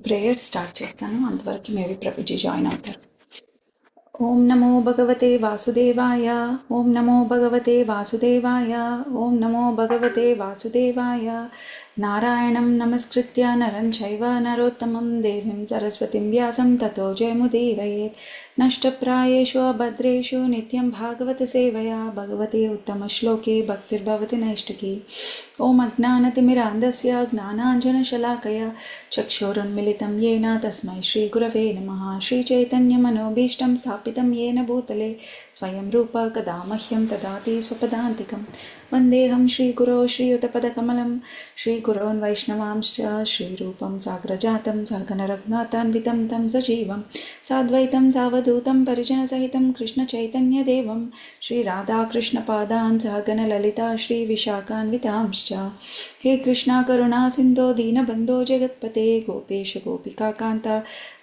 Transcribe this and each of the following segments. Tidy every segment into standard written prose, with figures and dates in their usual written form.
Prayer start చేస్తాను. అంతవరకు maybe Prabhuji join అవుతారు. ఓం నమో భగవతే వాసుదేవాయ. ఓం నమో భగవతే వాసుదేవాయ. ఓం నమో భగవతే వాసుదేవాయ. నారాయణం నమస్కృత్య నరం చైవ నరోత్తమం దేవీం సరస్వతిం వ్యాసం తతో జయముదీరయేత్. నష్టప్రాయేషు అభద్రేషు నిత్యం భాగవత సేవయా భగవతే ఉత్తమశ్లోకే భక్తిర్భవతి నైష్టికీ. ఓం అజ్ఞానతిమిరాంధస్య జ్ఞానాంజనశలాకయ చక్షురున్మిలితం येन తస్మై శ్రీగురవే నమః. శ్రీచైతన్యమనోభీష్టం స్థాపితం येन భూతలే స్వయం రూప కదా మహ్యం దదాతి స్వపదాంతికం. వందేహం శ్రీగురో శ్రీయుతపదకమలం శ్రీగురోన్ వైష్ణవాంశ్చ శ్రీరూపం సాగ్రజాతం సగన రఘునాథాన్వితం తం సజీవం సాద్వైతం సావధూతం పరిజనసహితం కృష్ణచైతన్యదేవం శ్రీరాధాకృష్ణపాదాన్ సగన లలితా శ్రీవిశాఖాన్వితాంశ్చ. హే కృష్ణ కరుణా సింధో దీనబంధో జగత్పతే గోపేశ గోపికాకాంత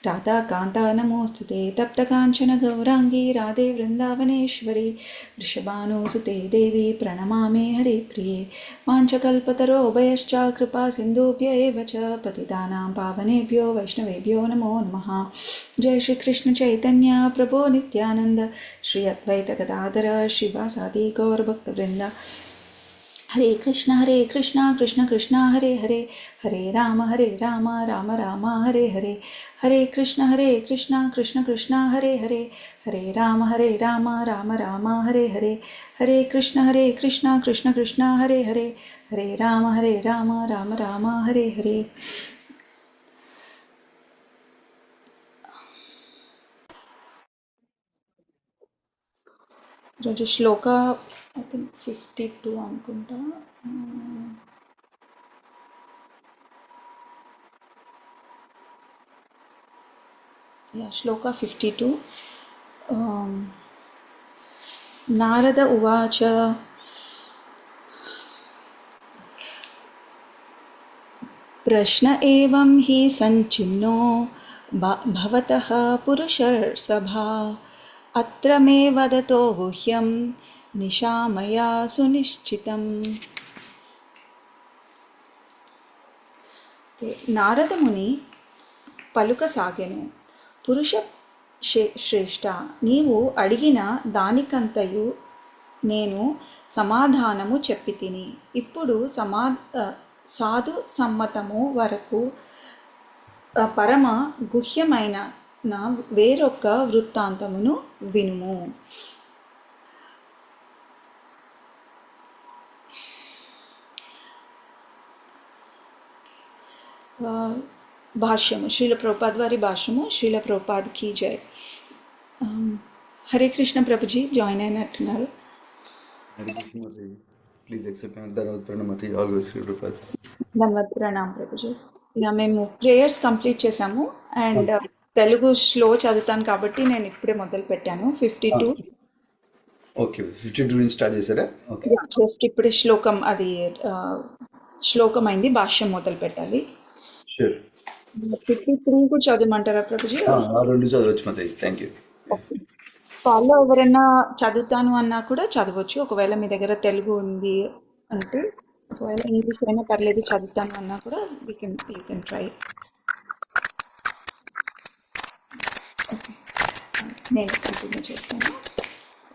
రాధాకాంత నమోస్తుతే. తప్తకాంచన గౌరాంగీ రాధే వృందావనేశ్వరి వృషభానుసుతే దేవి ప్రణమామి హరిప్రియే. వాంఛకల్పతరోభయశ్చ కృపా సింధుభ్య ఏవ చ పతితానాం పావనేభ్యో వైష్ణవేభ్యో నమో నమః. జయ శ్రీ కృష్ణ చైతన్య ప్రభో నిత్యానంద శ్రీ అద్వైత గదాధర శ్రీవాసాది గౌరభక్తవృంద. హరే కృష్ణ కృష్ణ కృష్ణ హరే హరే హరే రామ రామ రామ హరే హరే. హరే కృష్ణ కృష్ణ కృష్ణ హరే హరే హరే రామ రామ రామ హరే హరే. హరే కృష్ణ కృష్ణ కృష్ణ హరే హరే హరే రామ రామ రామ హరే హరే. ఈరోజు శ్లోక ఐ థింక్ 52 అనుకుంటా. శ్లోక 52. నారద ఉవాచ ప్రశ్న ఏవం హి సంచిన్నో భవతః పురుషర్షభా అత్ర మే వదతో గుహ్యం నిశామయా సునిశ్చితం. నారదముని పలుకసాగెను. పురుష శ్రేష్ఠ, నీవు అడిగిన దానికంతయు నేను సమాధానము చెప్పి తిని. ఇప్పుడు సాధు సమ్మతము వరకు పరమ గుహ్యమైన వేరొక వృత్తాంతమును వినుము. భాష్యము శ్రీల ప్రభుపాద్ వారి భాష్యము. శ్రీల ప్రభుపాద్ కీ జై. హరే కృష్ణ ప్రభుజీ జాయిన్ అయినట్టున్నారు. ధన్యవాద్ ప్రణామ్ ప్రభుజీ. ఇక మేము ప్రేయర్స్ కంప్లీట్ చేసాము అండ్ తెలుగు స్లో చదువుతాను కాబట్టి నేను ఇప్పుడే మొదలు పెట్టాను. 52. ఓకే, 52 నుంచి స్టార్ట్ చేశారా? ఓకే, జస్ట్ ఇప్పుడే శ్లోకం అది శ్లోకం అయింది, భాష్యం మొదలు పెట్టాలి. షూర్. 53 కూడా చదవమంటారా ప్రభుజీ? రెండు చదవచ్చు మరి. Thank you. వాళ్ళు ఎవరైనా చదువుతాను అన్నా కూడా చదవచ్చు. ఒకవేళ మీ దగ్గర తెలుగు ఉంది అంటే, ఒకవేళ ఇంగ్లీష్ అయినా పర్లేదు చదువుతాను అన్నా కూడా యూ కెన్ ట్రై. నేను కంటిన్యూ చేస్తాను.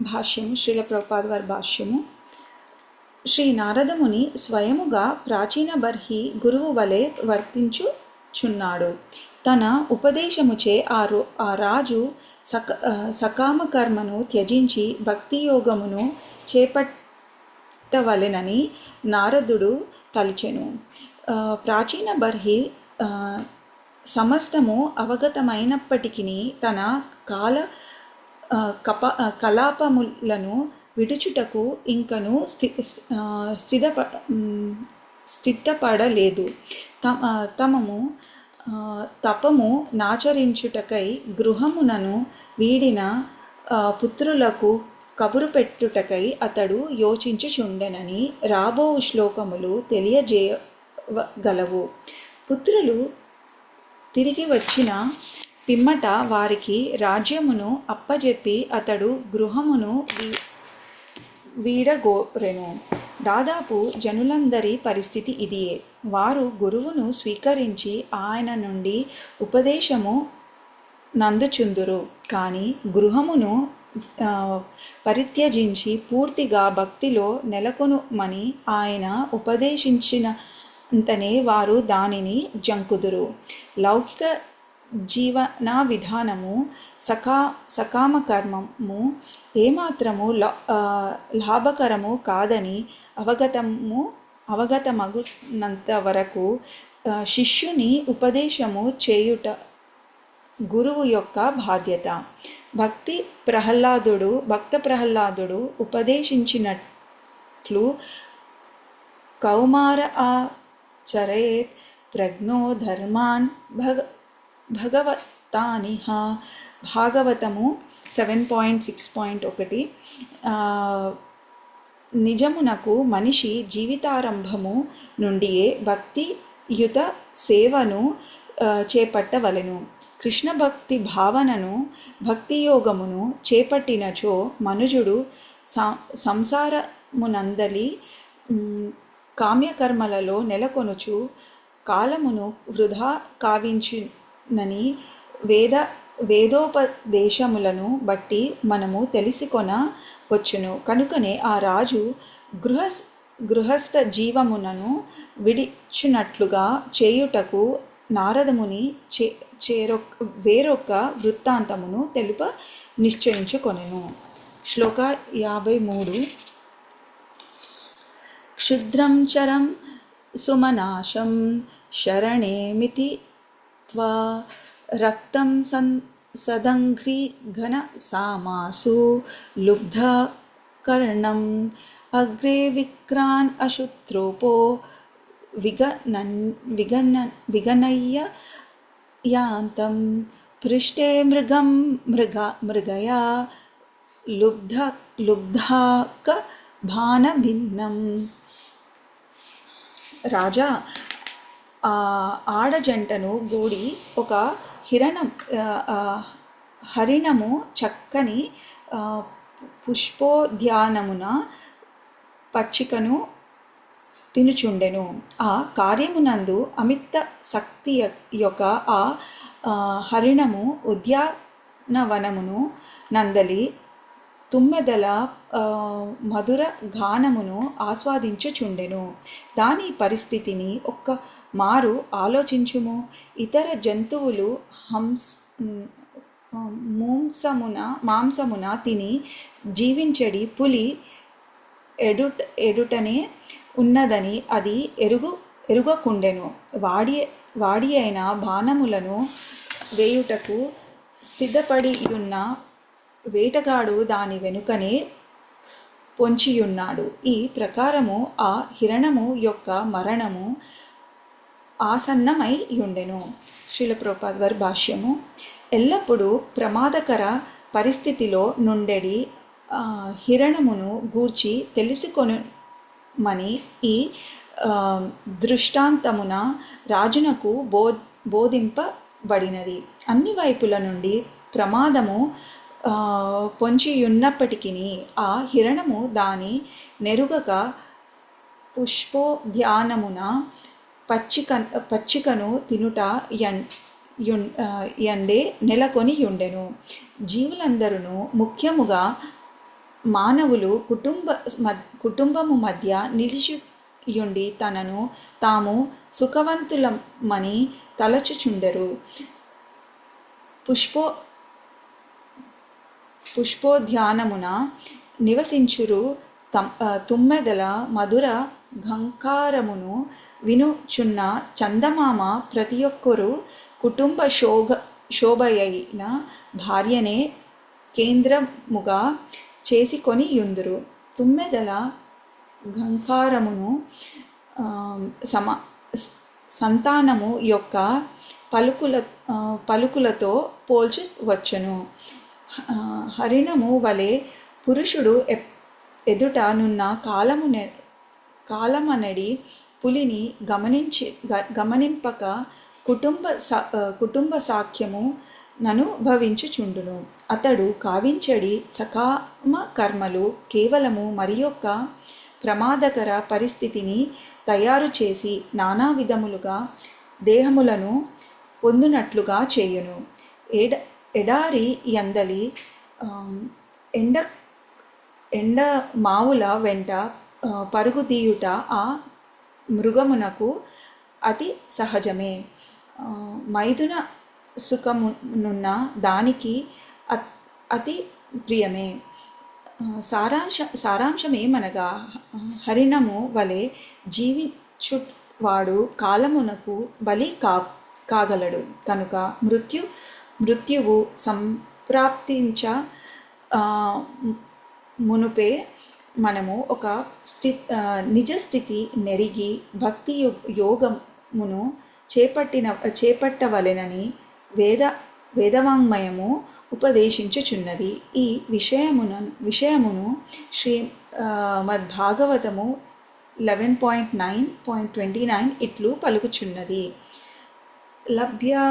భాష్యము శ్రీల ప్రభుపాద వారి భాష్యము. శ్రీ నారదముని స్వయముగా ప్రాచీన బర్హి గురువు వలె వర్తించుచున్నాడు. తన ఉపదేశముచే ఆ రాజు సకామ కర్మను త్యజించి భక్తియోగమును చేపట్టవలెనని నారదుడు తలిచెను. ప్రాచీన బర్హి సమస్తము అవగతమైనప్పటికీ తన కలాపములను విడుచుటకు ఇంకను స్థితపడలేదు. తపము నాచరించుటకై గృహమునను వీడిన పుత్రులకు కబురు పెట్టుటకై అతడు యోచించుచుండెనని రాబో శ్లోకములు తెలియజేయగలవు. పుత్రులు తిరిగి వచ్చిన పిమ్మట వారికి రాజ్యమును అప్పజెప్పి అతడు గృహమును వీడగోరెను. దాదాపు జనులందరి పరిస్థితి ఇదియే. వారు గురువును స్వీకరించి ఆయన నుండి ఉపదేశము నందుచుందురు, కానీ గృహమును పరిత్యజించి పూర్తిగా భక్తిలో నెలకొనుమని ఆయన ఉపదేశించినంతనే వారు దానిని జంకుదురు. లౌకిక జీవన విధానము, సకామకర్మము ఏమాత్రము లాభకరము కాదని అవగతమగునంత వరకు శిష్యుని ఉపదేశము చేయుట గురువు యొక్క బాధ్యత. భక్త ప్రహ్లాదుడు ఉపదేశించినట్లు కౌమార ఆచరేత్ ప్రజ్ఞో ధర్మాన్ భగవతానిహ. భాగవతము 7.6.1. నిజమునకు మనిషి జీవితారంభము నుండియే భక్తియుత సేవను చేపట్టవలెను. కృష్ణ భక్తి భావనను, భక్తియోగమును చేపట్టినచో మనుజుడు సంసారమునందలి కామ్యకర్మలలో నెలకొనుచు కాలమును వృధా కావించునని వేదోపదేశములను బట్టి మనము తెలుసుకొనవచ్చును. కనుకనే ఆ రాజు గృహస్థ జీవమునను విడిచునట్లుగా చేయుటకు నారదముని వేరొక వృత్తాంతమును తెలుప నిశ్చయించుకొనెను. శ్లోక 53. క్షుద్రం చరం సుమనాశం శరణే మితి త్వా రక్తం సదంఘ్రీ ఘన సామాసు లుబ్ధ కర్ణం అగ్రే విక్రాన్ అశుత్రోపో విగనయ్య యాంతం పృష్ఠే మృగయా లుబ్ధాక భానభిన్నం. రాజా ఆడజంటను గూడి ఒక హరిణము చక్కని పుష్పోద్యానమున పచ్చికను తినుచుండెను. ఆ కార్యమునందు అమిత శక్తి యొక్క ఆ హరిణము ఉద్యానవనమును నందలి తుమ్మెదల మధుర గానమును ఆస్వాదించుచుండెను. దాని పరిస్థితిని ఒక్క మారు ఆలోచించుము. ఇతర జంతువులు మాంసమున తిని జీవించడి పులి ఎడుటనే ఉన్నదని అది ఎరుగకుండెను. వాడి అయిన బాణములను వేయుటకు స్థితపడియున్న వేటగాడు దాని వెనుకనే పొంచియున్నాడు. ఈ ప్రకారము ఆ హిరణము యొక్క మరణము ఆసన్నమై ఉండెను. శ్రీల ప్రభుపాద వారి భాష్యము. ఎల్లప్పుడూ ప్రమాదకర పరిస్థితిలో నుండెడి హిరణమును గూర్చి తెలుసుకొనుమని ఈ దృష్టాంతమున రాజునకు బోధింపబడినది. అన్ని వైపుల నుండి ప్రమాదము పొంచియున్నప్పటికీ ఆ హిరణము దాని నెరుగక పుష్పోద్యానమున పచ్చికను తినుట యండే నెలకొని ఉండెను. జీవులందరూ, ముఖ్యముగా మానవులు కుటుంబము మధ్య నిలిచియుండి తనను తాము సుఖవంతులమని తలచుచుండెరు. పుష్పోద్యానమున నివసించురు తుమ్మెదల మధుర ఘంకారమును వినుచున్న చందమామ ప్రతి ఒక్కరూ కుటుంబ శోభయైన భార్యనే కేంద్రముగా చేసుకొని యుందురు. తుమ్మెదల ఘంకారమును సంతానము యొక్క పలుకులతో పోల్చవచ్చును. హరిణము వలె పురుషుడు ఎదుట నున్న కాలమనడి పులిని గమనింపక కుటుంబ సాఖ్యము ననుభవించుచుండును. అతడు కావించడి సకామ కర్మలు కేవలము మరియొక్క ప్రమాదకర పరిస్థితిని తయారు చేసి నానా విధములుగా దేహములను పొందునట్లుగా చేయును. ఎడారి యందలి ఎండ ఎండ మావుల వెంట పరుగుదీయుట ఆ మృగమునకు అతి సహజమే. మైథున సుఖమునున్న దానికి అతి ప్రియమే. సారాంశమేమనగా హరిణము వలె జీవించువాడు కాలమునకు బలి కాగలడు కనుక మృత్యువు సంప్రాప్తించ మునుపే మనము ఒక నిజస్థితి నెరిగి భక్తి యోగమును చేపట్టవలెనని వేదవాంగ్మయము ఉపదేశించుచున్నది. ఈ విషయమును శ్రీమద్భాగవతము 11.9.29 ఇట్లు పలుకుచున్నది. లభ్యా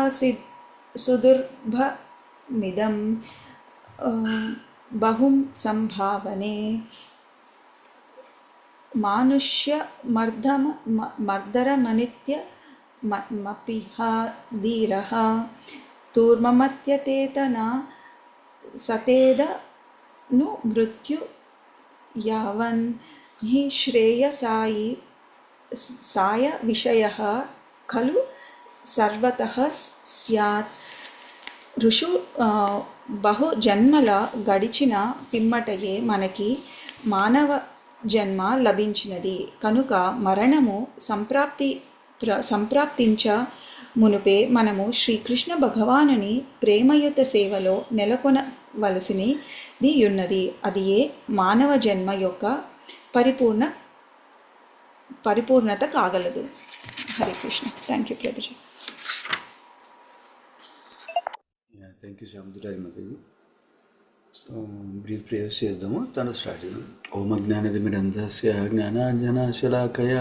సుదుర్భమిదం బహుం సంభావనే మానుష్య మర్దరమనిత్య మపిహ ధీరః తూర్మమత్యతేతనా సతేద ను మృత్యు యావన్ హి శ్రేయసాయ విషయః ఖలు సర్వతః స్యాత్. ఋషు బహు జన్మల గడిచిన పిమ్మటయే మనకి మానవ జన్మ లభించినది కనుక మరణము సంప్రాప్తించ మునుపే మనము శ్రీకృష్ణ భగవానుని ప్రేమయుత సేవలో నెలకొనవలసినది ఉన్నది. అది ఏ మానవ జన్మ యొక్క పరిపూర్ణత కాగలదు. Hare Krishna. Thank you Prabhuji. Thank you శాంతురారి మాతాజీ. సో బ్రీఫ్ ప్రేయర్స్ చేద్దాము, తను స్టార్ట్ చేద్దాం. ఓం అజ్ఞానతిమిరంధస్య జ్ఞానాంజనశలాకయ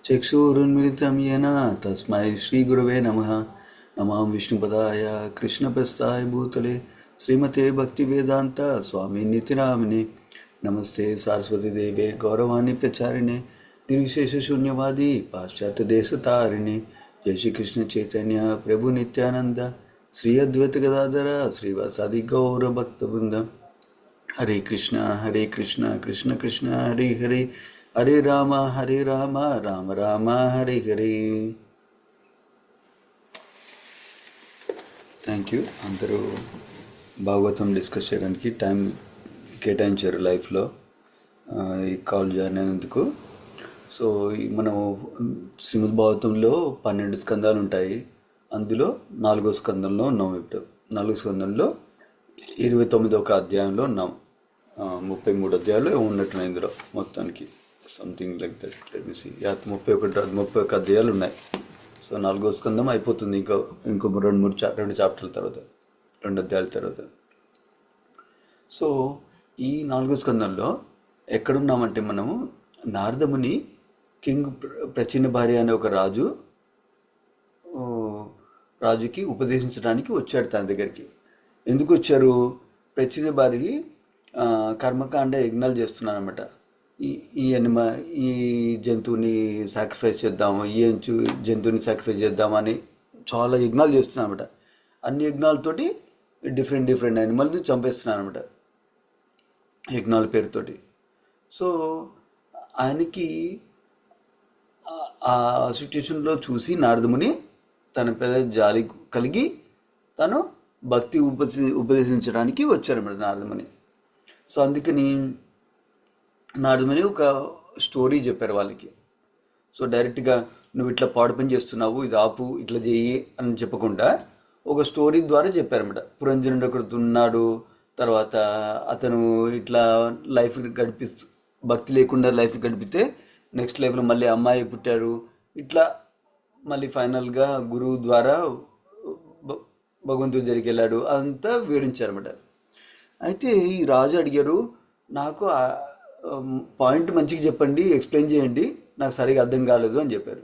చక్షురున్మిళితం येन తస్మై శ్రీ గురవే నమః. నమాం విష్ణుపదాయ కృష్ణప్రస్థాయ భూతలే శ్రీమతే భక్తివేదాంత స్వామి నితినామినే. నమస్తే సారస్వతి దేవే గౌరవాణి ప్రచారిణే నిర్విశేష శూన్యవాది పాశ్చాత్య దేశతారిణే. జై శ్రీకృష్ణ చైతన్య ప్రభు నిత్యానంద శ్రీ అద్వైత గదాధర శ్రీవాసాది గౌర భక్తవృంద. హరే కృష్ణ కృష్ణ కృష్ణ హరే హరే హరే రామ రామ రామ హరే హరే. Thank you. అందరూ భాగవతం డిస్కస్ చేయడానికి టైం కేటాయించారు లైఫ్లో ఈ కాల్ జాయిన్ అయినందుకు. సో మనము శ్రీమద్ భాగవతంలో 12 స్కందాలు ఉంటాయి. అందులో 4వ స్కందంలో ఉన్నాం. ఇప్పుడు 4వ స్కందంలో 29వ అధ్యాయంలో ఉన్నాం. 33 అధ్యాయాలు ఉన్నట్టున్నాయి ఇందులో మొత్తానికి, something like that. Let me see. 31 అధ్యాయాలు ఉన్నాయి. సో 4వ స్కందం అయిపోతుంది ఇంకో 2 చాప్టర్ల తర్వాత, 2 అధ్యాయాల తర్వాత. సో ఈ 4వ స్కందంలో ఎక్కడున్నామంటే మనము నారదముని కింగ్ ప్రచీన భార్య అనే ఒక రాజుకి ఉపదేశించడానికి వచ్చాడు తన దగ్గరికి. ఎందుకు వచ్చారు? ప్రచీన భార్యకి కర్మకాండ యజ్ఞాలు చేస్తున్నాను అనమాట. ఈ జంతువుని సాక్రిఫైస్ చేద్దాము, జంతువుని సాక్రిఫైస్ చేద్దామని చాలా యజ్ఞాలు చేస్తున్నాను అనమాట. అన్ని యజ్ఞాలతోటి డిఫరెంట్ యానిమల్ని చంపేస్తున్నాను అనమాట యజ్ఞాల పేరుతోటి. సో ఆయనకి ఆ సిచ్యుయేషన్లో చూసి నారదముని తన పెద్ద జాలి కలిగి తను భక్తి ఉపదేశించడానికి వచ్చారన్నమాట నారదముని. సో అందుకని నారదముని ఒక స్టోరీ చెప్పారు వాళ్ళకి. సో డైరెక్ట్గా నువ్వు ఇట్లా పాడు పని చేస్తున్నావు, ఇది ఆపు, ఇట్లా చేయి అని చెప్పకుండా ఒక స్టోరీ ద్వారా చెప్పారన్నమాట. పురంజనుడు ఒకడు ఉన్నాడు, తర్వాత అతను ఇట్లా లైఫ్ భక్తి లేకుండా లైఫ్ గడిపితే నెక్స్ట్ లైఫ్లో మళ్ళీ అమ్మాయి పుట్టారు, ఇట్లా మళ్ళీ ఫైనల్గా గురువు ద్వారా భగవంతుడి దగ్గరికి వెళ్ళాడు, అదంతా వివరించారన్నమాట. అయితే ఈ రాజు అడిగారు, నాకు పాయింట్ మంచిగా చెప్పండి, ఎక్స్ప్లెయిన్ చేయండి, నాకు సరిగా అర్థం కాలేదు అని చెప్పారు.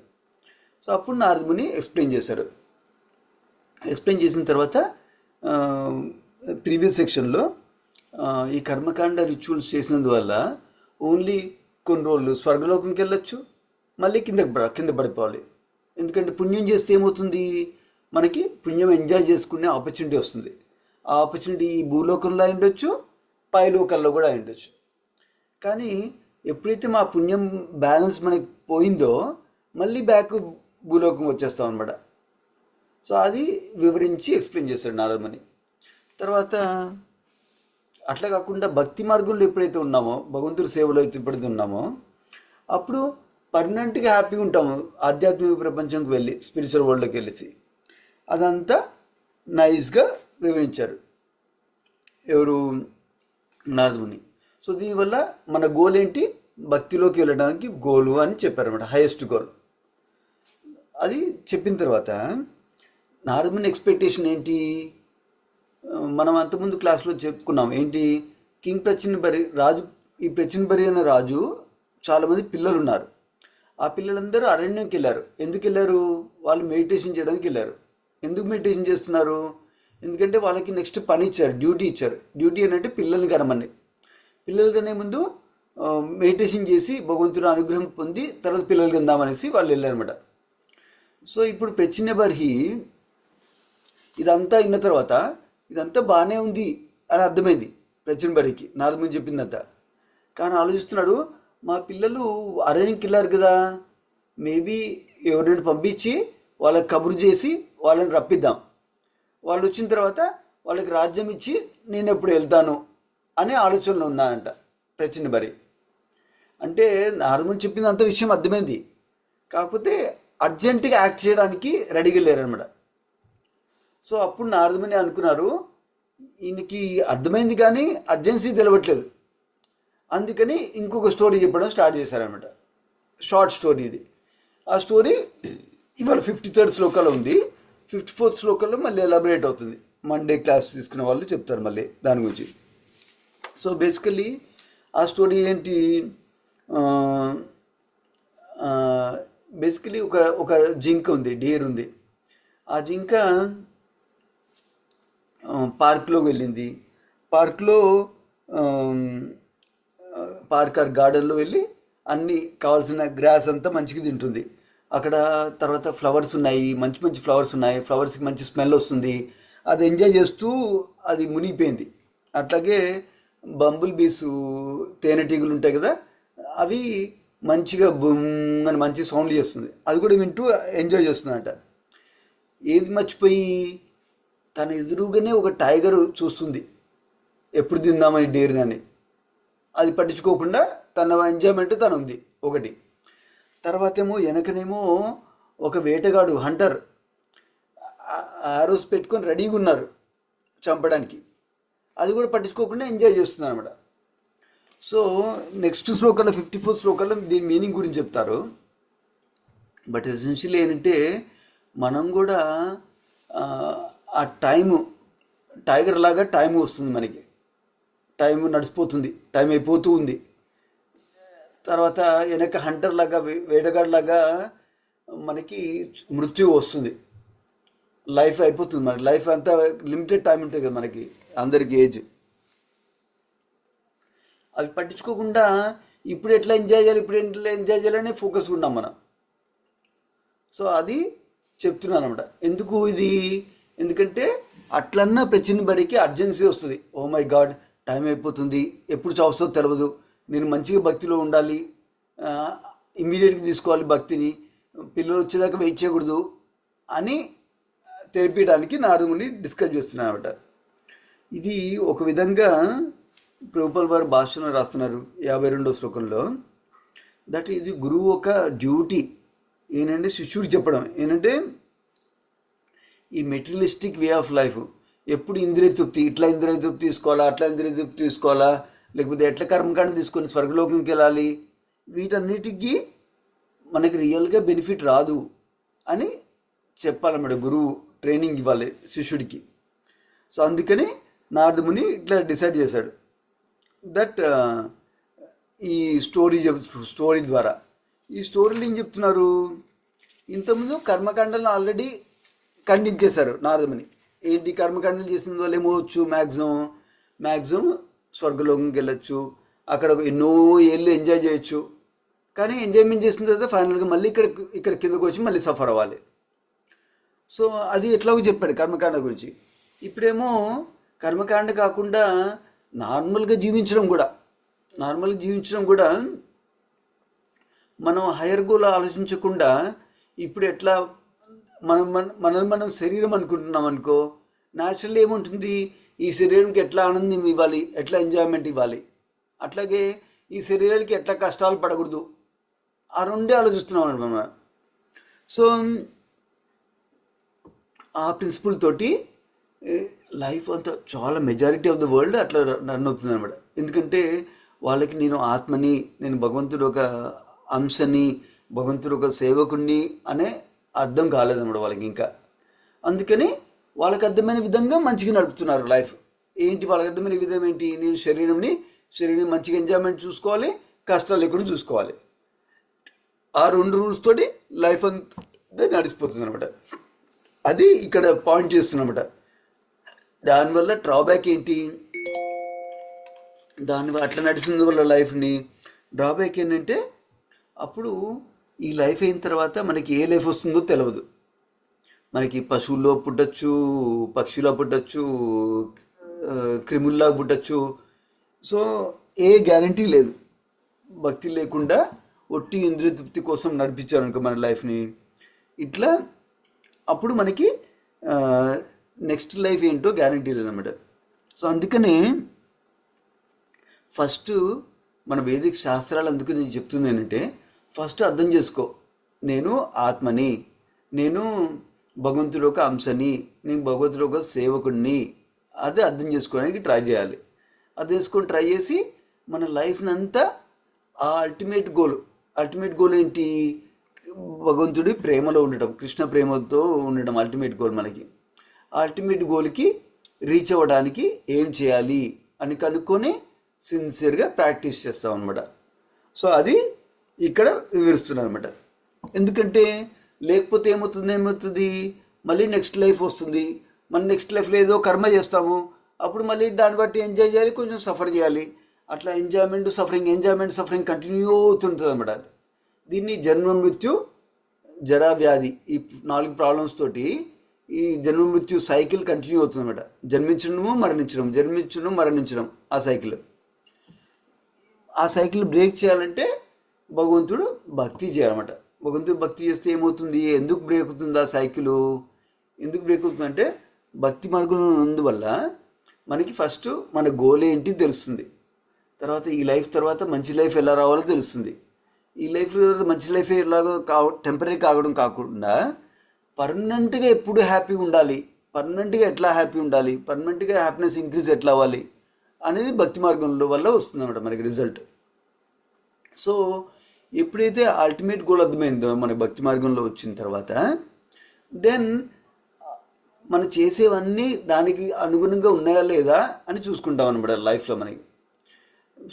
సో అప్పుడు నారదముని ఎక్స్ప్లెయిన్ చేశారు. ఎక్స్ప్లెయిన్ చేసిన తర్వాత ప్రీవియస్ సెక్షన్లో ఈ కర్మకాండ రిచువల్స్ చేసినందువల్ల ఓన్లీ కొన్ని రోజులు స్వర్గలోకంకి వెళ్ళొచ్చు, మళ్ళీ కింద పడిపోవాలి. ఎందుకంటే పుణ్యం చేస్తే ఏమవుతుంది, మనకి పుణ్యం ఎంజాయ్ చేసుకునే ఆపర్చునిటీ వస్తుంది. ఆ ఆపర్చునిటీ ఈ భూలోకంలో అయి ఉండొచ్చు, పైలోకంలో కూడా అయి ఉండొచ్చు. కానీ ఎప్పుడైతే మా పుణ్యం బ్యాలెన్స్ మనకి పోయిందో మళ్ళీ బ్యాక్ భూలోకం వచ్చేస్తాం అనమాట. సో అది వివరించి ఎక్స్ప్లెయిన్ చేశాడు నారదముని. తర్వాత అట్లా కాకుండా భక్తి మార్గంలో ఎప్పుడైతే ఉన్నామో, భగవంతుడి సేవలో ఎప్పుడైతే ఉన్నామో, అప్పుడు పర్మనెంట్గా హ్యాపీగా ఉంటాము. ఆధ్యాత్మిక ప్రపంచంకి వెళ్ళి, స్పిరిచువల్ వరల్డ్లోకి వెళ్ళేసి అదంతా నైస్గా వివరించారు ఎవరు, నారదముని. సో దీనివల్ల మన గోల్ ఏంటి, భక్తిలోకి వెళ్ళడానికి గోలు అని చెప్పారన్నమాట, హైయెస్ట్ గోల్. అది చెప్పిన తర్వాత నారదముని ఎక్స్పెక్టేషన్ ఏంటి, మనం అంతకుముందు క్లాస్లో చెప్పుకున్నాం ఏంటి, కింగ్ ప్రచిన్బరి రాజు, ఈ ప్రచిన్బరి అనే రాజు చాలామంది పిల్లలు ఉన్నారు. ఆ పిల్లలందరూ అరణ్యంకి వెళ్ళారు. ఎందుకు వెళ్ళారు, వాళ్ళు మెడిటేషన్ చేయడానికి వెళ్ళారు. ఎందుకు మెడిటేషన్ చేస్తున్నారు, ఎందుకంటే వాళ్ళకి నెక్స్ట్ పని ఇచ్చారు, డ్యూటీ ఇచ్చారు. డ్యూటీ ఏంటంటే పిల్లల్ని కనమని, పిల్లలు కనే ముందు మెడిటేషన్ చేసి భగవంతుడి అనుగ్రహం పొంది తర్వాత పిల్లలు కందామనేసి వాళ్ళు వెళ్ళారనమాట. సో ఇప్పుడు ప్రచిన్బర్హి ఇదంతా అయిన తర్వాత ఇదంతా బాగానే ఉంది అని అర్థమైంది ప్రచిన్బర్హికి, నారదముని చెప్పిందంతా. కానీ ఆలోచిస్తున్నాడు, మా పిల్లలు అరణ్యంకి వెళ్ళారు కదా, మేబీ ఎవరైనా పంపించి వాళ్ళకి కబురు చేసి వాళ్ళని రప్పిద్దాం, వాళ్ళు వచ్చిన తర్వాత వాళ్ళకి రాజ్యం ఇచ్చి నేను ఎప్పుడు వెళ్తాను అనే ఆలోచనలో ఉన్నానంట ప్రచిన్బరి. అంటే నారదముని చెప్పింది అంత విషయం అర్థమైంది, కాకపోతే అర్జెంటుగా యాక్ట్ చేయడానికి రెడీగా లేరనమాట. సో అప్పుడు నారదముని అనుకున్నారు, ఈయనకి అర్థమైంది కానీ అర్జెన్సీ తెలవట్లేదు, అందుకని ఇంకొక స్టోరీ చెప్పడం స్టార్ట్ చేశారనమాట. షార్ట్ స్టోరీ ఇది. ఆ స్టోరీ ఇవాళ 53rd శ్లోకాలో ఉంది. 54th శ్లోకంలో మళ్ళీ ఎలాబరేట్ అవుతుంది. మండే క్లాస్ తీసుకునే వాళ్ళు చెప్తారు మళ్ళీ దాని గురించి. సో బేసికల్లీ ఆ స్టోరీ ఏంటి, బేసికలీ ఒక ఒక జింక ఉంది, డీర్ ఉంది. ఆ జింక పార్క్లోకి వెళ్ళింది. పార్క్లో పార్క్ ఆర్ గార్డెన్లో వెళ్ళి అన్నీ కావాల్సిన గ్రాస్ అంతా మంచిగా తింటుంది. అక్కడ తర్వాత ఫ్లవర్స్ ఉన్నాయి, మంచి మంచి ఫ్లవర్స్ ఉన్నాయి, ఫ్లవర్స్కి మంచి స్మెల్ వస్తుంది. అది ఎంజాయ్ చేస్తూ అది మునిగిపోయింది. అట్లాగే బంబుల్ బీస్, తేనెటీగలు ఉంటాయి కదా, అవి మంచిగా బుమ్ అని మంచి సౌండ్లు చేస్తుంది, అది కూడా వింటూ ఎంజాయ్ చేస్తుందంట. ఏది మర్చిపోయి తన ఎదురుగానే ఒక టైగర్ చూస్తుంది, ఎప్పుడు తిందామని డేర్ని అని. అది పట్టించుకోకుండా తన ఎంజాయ్మెంట్ తను ఉంది ఒకటి. తర్వాత ఏమో వెనకనేమో ఒక వేటగాడు, హంటర్, ఆరోస్ పెట్టుకొని రెడీగా ఉన్నారు చంపడానికి. అది కూడా పట్టించుకోకుండా ఎంజాయ్ చేస్తుంది అనమాట. సో నెక్స్ట్ శ్లోకంలో 54th శ్లోకంలో దీని మీనింగ్ గురించి చెప్తారు. బట్ ఎసెన్షియల్లీ ఏంటంటే మనం కూడా ఆ టైము, టైగర్ లాగా టైం వస్తుంది మనకి, టైం నడిచిపోతుంది, టైం అయిపోతూ ఉంది. తర్వాత వెనక హంటర్ లాగా, వేటగాడు లాగా మనకి మృత్యు వస్తుంది, లైఫ్ అయిపోతుంది. మనకి లైఫ్ అంతా లిమిటెడ్ టైం ఉంటుంది కదా మనకి అందరికి, ఏజ్. అవి పట్టించుకోకుండా ఇప్పుడు ఎట్లా ఎంజాయ్ చేయాలి, ఇప్పుడు ఎట్లా ఎంజాయ్ చేయాలనే ఫోకస్ ఉన్నాం మనం. సో అది చెప్తున్నాను అనమాట. ఎందుకు ఇది, ఎందుకంటే అట్లన్నా ప్రచిన్బరికి అర్జెన్సీ వస్తుంది. ఓ మై గాడ్, టైం అయిపోతుంది, ఎప్పుడు చావుస్తుందో తెలియదు, నేను మంచిగా భక్తిలో ఉండాలి, ఇమ్మీడియట్గా తీసుకోవాలి భక్తిని, పిల్లలు వచ్చేదాకా వెయిట్ చేయకూడదు అని తెలిపడానికి నారదుని డిస్కస్ చేస్తున్నాను అనమాట. ఇది ఒక విధంగా ప్రభుపాల్ వారు భాషలో రాస్తున్నారు 52వ శ్లోకంలో, దట్ ఇది గురువు ఒక డ్యూటీ ఏంటంటే శిష్యుడు చెప్పడం ఏంటంటే ఈ మెటీరియలిస్టిక్ వే ఆఫ్ లైఫ్, ఎప్పుడు ఇంద్రియ తృప్తి, ఇట్లా ఇంద్రియ తృప్తి తీసుకోవాలా, అట్లా ఇంద్రియ తృప్తి తీసుకోవాలా, లేకపోతే ఎట్లా కర్మకాండ తీసుకొని స్వర్గలోకంకి వెళ్ళాలి, వీటన్నిటికీ మనకి రియల్గా బెనిఫిట్ రాదు అని చెప్పాలన్నమాట. గురువు ట్రైనింగ్ ఇవ్వాలి శిష్యుడికి. సో అందుకని నారదముని ఇట్లా డిసైడ్ చేశాడు దట్ ఈ స్టోరీ ద్వారా, ఈ స్టోరీలు ఏం చెప్తున్నారు, ఇంతకుముందు కర్మకాండలను ఆల్రెడీ ఖండించేశారు నారదముని. ఏంటి కర్మకాండలు చేసిన వాళ్ళు ఏమవచ్చు, మ్యాక్సిమం స్వర్గలోకంకి వెళ్ళొచ్చు, అక్కడ ఎన్నో ఏళ్ళు ఎంజాయ్ చేయొచ్చు, కానీ ఎంజాయ్మెంట్ చేసిన తర్వాత ఫైనల్గా మళ్ళీ ఇక్కడ కిందకు వచ్చి మళ్ళీ సఫర్ అవ్వాలి. సో అది ఎట్లాగో చెప్పాడు కర్మకాండ గురించి. ఇప్పుడేమో కర్మకాండ కాకుండా నార్మల్గా జీవించడం కూడా నార్మల్గా జీవించడం కూడా మనం హైయర్ గోల్ ఆలోచించకుండా ఇప్పుడు ఎట్లా మనం శరీరం అనుకుంటున్నాం అనుకో, న్యాచురల్ ఏముంటుంది, ఈ శరీరంకి ఎట్లా ఆనందం ఇవ్వాలి, ఎట్లా ఎంజాయ్మెంట్ ఇవ్వాలి, అట్లాగే ఈ శరీరానికి ఎట్లా కష్టాలు పడకూడదు, ఆ రెండే ఆలోచిస్తున్నాం అనమాట మనం. సో ఆ ప్రిన్సిపల్ తోటి లైఫ్ అంతా చాలా మెజారిటీ ఆఫ్ ద వరల్డ్ అట్లా రన్ అవుతుంది అనమాట. ఎందుకంటే వాళ్ళకి నేను ఆత్మని, నేను భగవంతుడు ఒక అంశని, భగవంతుడు ఒక సేవకుణ్ణి అనే అర్థం కాలేదన్నమాట వాళ్ళకి ఇంకా. అందుకని వాళ్ళకి అర్థమైన విధంగా మంచిగా నడుపుతున్నారు లైఫ్. ఏంటి వాళ్ళకి అర్థమైన విధం ఏంటి, నేను శరీరం మంచిగా ఎంజాయ్మెంట్ చూసుకోవాలి, కష్టాలు లేకుండా చూసుకోవాలి. ఆ 2 రూల్స్ తోటి లైఫ్ అంతా నడిచిపోతుంది అనమాట. అది ఇక్కడ పాయింట్ చేస్తున్నమాట. దానివల్ల డ్రాబ్యాక్ ఏంటి, దానివల్ల అట్లా నడిచిన వల్ల లైఫ్ని డ్రాబ్యాక్ ఏంటంటే అప్పుడు ఈ లైఫ్ అయిన తర్వాత మనకి ఏ లైఫ్ వస్తుందో తెలియదు. మనకి పశువుల్లో పుట్టచ్చు, పక్షుల్లో పుట్టచ్చు, క్రిముల్లా పుట్టచ్చు. సో ఏ గ్యారంటీ లేదు. భక్తి లేకుండా ఒట్టి ఇంద్రియ తృప్తి కోసం నడిపించారనుకో మన లైఫ్ని, ఇట్లా అప్పుడు మనకి నెక్స్ట్ లైఫ్ ఏంటో గ్యారంటీ లేదన్నమాట. సో అందుకనే ఫస్ట్ మన వేదిక శాస్త్రాలు అందుకు నేను చెప్తుంది ఏంటంటే, ఫస్ట్ అర్థం చేసుకో, నేను ఆత్మని, నేను భగవంతుడు ఒక అంశని, నేను భగవంతుడు ఒక సేవకుడిని. అదే అర్థం చేసుకోవడానికి ట్రై చేయాలి. అది చేసుకొని ట్రై చేసి మన లైఫ్ని అంతా ఆ అల్టిమేట్ గోల్ ఏంటి, భగవంతుడి ప్రేమలో ఉండటం, కృష్ణ ప్రేమతో ఉండటం అల్టిమేట్ గోల్ మనకి. ఆ అల్టిమేట్ గోల్కి రీచ్ అవ్వడానికి ఏం చేయాలి అని కనుక్కొని సిన్సియర్గా ప్రాక్టీస్ చేస్తాం అనమాట. సో అది ఇక్కడ వివరిస్తున్నాను అనమాట. ఎందుకంటే లేకపోతే ఏమవుతుంది, మళ్ళీ నెక్స్ట్ లైఫ్ వస్తుంది. మన నెక్స్ట్ లైఫ్లో ఏదో కర్మ చేస్తాము, అప్పుడు మళ్ళీ దాన్ని బట్టి ఎంజాయ్ చేయాలి, కొంచెం సఫర్ చేయాలి. అట్లా ఎంజాయ్మెంట్ సఫరింగ్ కంటిన్యూ అవుతుంటుంది అనమాట. దీన్ని జన్మ మృత్యు జరా వ్యాధి, ఈ 4 ప్రాబ్లమ్స్ తోటి ఈ జన్మ మృత్యు సైకిల్ కంటిన్యూ అవుతుంది అనమాట. జన్మించడము మరణించడం ఆ సైకిల్ బ్రేక్ చేయాలంటే భగవంతుడు భక్తి చేయాలన్నమాట. భగవంతుడు భక్తి చేస్తే ఏమవుతుంది, ఎందుకు బ్రేక్ అవుతుంది ఆ సైకిల్, ఎందుకు బ్రేక్ అవుతుందంటే భక్తి మార్గంలో ఉన్నందువల్ల మనకి ఫస్ట్ మన గోల్ ఏంటి తెలుస్తుంది. తర్వాత ఈ లైఫ్ తర్వాత మంచి లైఫ్ ఎలా రావాలో తెలుస్తుంది. ఈ లైఫ్లో మంచి లైఫ్ ఎలాగో టెంపరీ కావడం కాకుండా పర్మనెంట్గా ఎప్పుడు హ్యాపీగా ఉండాలి, పర్మనెంట్గా ఎట్లా హ్యాపీ ఉండాలి, పర్మనెంట్గా హ్యాపీనెస్ ఇంక్రీజ్ ఎట్లా అవ్వాలి అనేది భక్తి మార్గంలో వల్ల వస్తుంది అన్నమాట మనకి రిజల్ట్. సో ఎప్పుడైతే అల్టిమేట్ గోల్ అర్థమైందో మన భక్తి మార్గంలో వచ్చిన తర్వాత, దెన్ మనం చేసేవన్నీ దానికి అనుగుణంగా ఉన్నాయా లేదా అని చూసుకుంటాం అనమాట లైఫ్లో మనకి.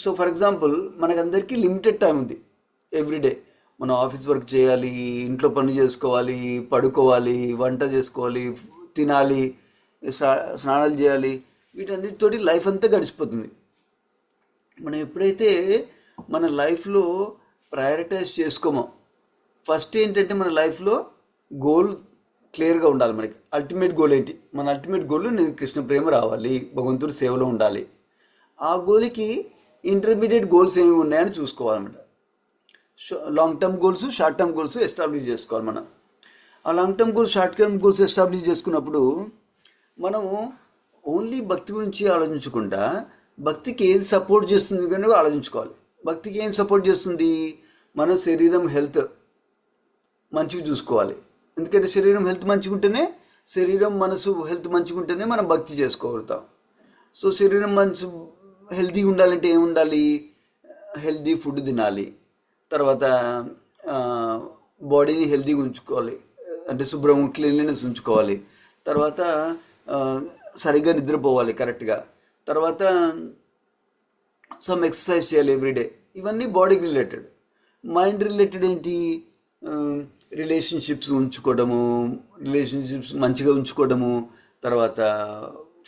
సో ఫర్ ఎగ్జాంపుల్ మనకందరికీ లిమిటెడ్ టైం ఉంది. ఎవ్రీడే మనం ఆఫీస్ వర్క్ చేయాలి, ఇంట్లో పని చేసుకోవాలి, పడుకోవాలి, వంట చేసుకోవాలి, తినాలి, స్నానాలు చేయాలి, వీటన్నిటితోటి లైఫ్ అంతా గడిచిపోతుంది. మనం ఎప్పుడైతే మన లైఫ్లో ప్రయారిటైజ్ చేసుకోమో, ఫస్ట్ ఏంటంటే మన లైఫ్లో గోల్ క్లియర్గా ఉండాలి. మనకి అల్టిమేట్ గోల్ ఏంటి, మన అల్టిమేట్ గోల్ నేను కృష్ణ ప్రేమ రావాలి, భగవంతుడి సేవలో ఉండాలి. ఆ గోల్కి ఇంటర్మీడియట్ గోల్స్ ఏమి ఉన్నాయని చూసుకోవాలన్నమాట. Long term goals, short term goals establish చేసుకోవాలి మనం. ఆ long term goals, short term goals establish చేసుకున్నప్పుడు మనము ఓన్లీ భక్తి గురించి ఆలోచించకుండా భక్తికి ఏది సపోర్ట్ చేస్తుంది కనుక ఆలోచించుకోవాలి. భక్తికి ఏం సపోర్ట్ చేస్తుంది, మన శరీరం హెల్త్ మంచిగా చూసుకోవాలి. ఎందుకంటే శరీరం హెల్త్ మంచిగా ఉంటేనే, శరీరం మనసు హెల్త్ మంచిగా ఉంటేనే మనం భక్తి చేసుకోగలుగుతాం. సో శరీరం మంచి హెల్తీగా ఉండాలంటే ఏముండాలి, హెల్తీ ఫుడ్ తినాలి, తర్వాత బాడీని హెల్తీగా ఉంచుకోవాలి, అంటే శుభ్రం క్లీన్లీనెస్ ఉంచుకోవాలి, తర్వాత సరిగ్గా నిద్రపోవాలి కరెక్ట్గా, తర్వాత సమ్ ఎక్సర్సైజ్ చేయాలి ఎవ్రీడే. ఇవన్నీ బాడీకి రిలేటెడ్. మైండ్ రిలేటెడ్ ఏంటి, రిలేషన్షిప్స్ మంచిగా ఉంచుకోవడము, తర్వాత